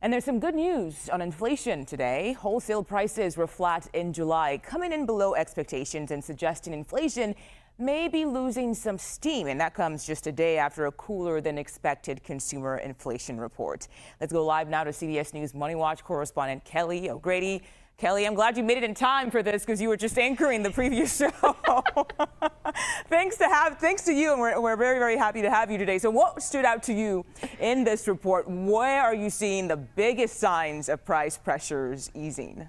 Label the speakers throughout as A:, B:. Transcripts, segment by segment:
A: And there's some good news on inflation today. Wholesale prices were flat in July, coming in below expectations and suggesting inflation may be losing some steam. And that comes just a day after a cooler than expected consumer inflation report. Let's go live now to CBS News MoneyWatch correspondent Kelly O'Grady. Kelly, I'm glad you made it in time for this because you were just anchoring the previous show. Thanks to you, and we're very, very happy to have you today. So what stood out to you in this report? Where are you seeing the biggest signs of price pressures easing?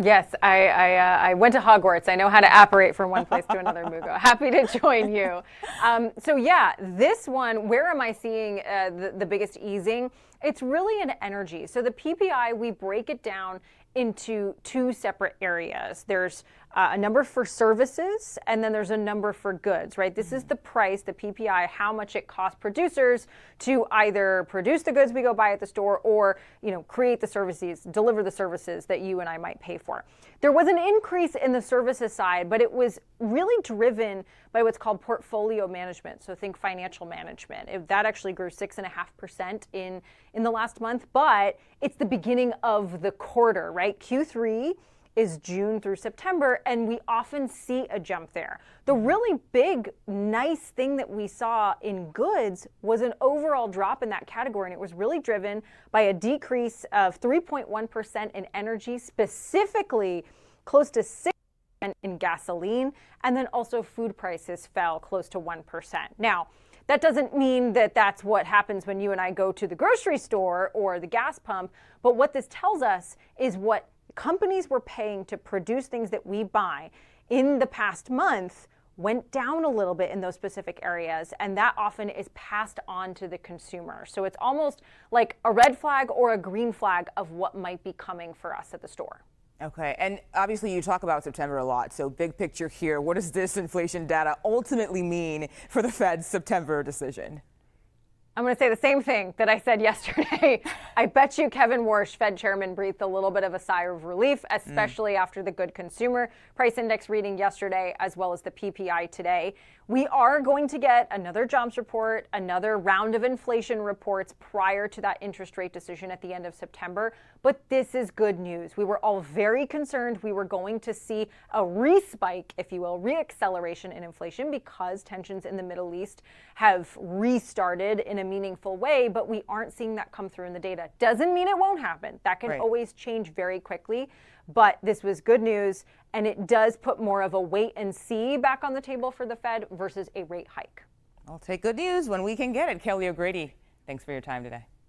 B: Yes, I went to Hogwarts. I know how to apparate from one place to another, Mugo. Happy to join you. So yeah, this one, where am I seeing the biggest easing? It's really in energy. So the PPI, we break it down into two separate areas. There's a number for services, and then there's a number for goods, right? This is the price, the PPI, how much it costs producers to either produce the goods we go buy at the store or, create the services, deliver the services that you and I might pay for. There was an increase in the services side, but it was really driven by what's called portfolio management. So think financial management. That actually grew 6.5% in the last month, but it's the beginning of the quarter, right? Q3 is June through September, and we often see a jump there. The really big, nice thing that we saw in goods was an overall drop in that category, and it was really driven by a decrease of 3.1% in energy, specifically close to 6% in gasoline, and then also food prices fell close to 1%. Now, that doesn't mean that that's what happens when you and I go to the grocery store or the gas pump, but what this tells us is what companies were paying to produce things that we buy in the past month went down a little bit in those specific areas, and that often is passed on to the consumer. So it's almost like a red flag or a green flag of what might be coming for us at the store.
A: Okay, and obviously you talk about September a lot, so big picture here, what does this inflation data ultimately mean for the Fed's September decision?
B: I'm going to say the same thing that I said yesterday. I bet you Kevin Warsh, Fed chairman, breathed a little bit of a sigh of relief, especially after the good consumer price index reading yesterday, as well as the PPI today. We are going to get another jobs report, another round of inflation reports prior to that interest rate decision at the end of September. But this is good news. We were all very concerned we were going to see a re-spike, if you will, re-acceleration in inflation because tensions in the Middle East have restarted in a meaningful way, but we aren't seeing that come through in the data. Doesn't mean it won't happen. That can always change very quickly, but this was good news, and it does put more of a wait and see back on the table for the Fed versus a rate hike.
A: I'll take good news when we can get it. Kelly O'Grady, thanks for your time today.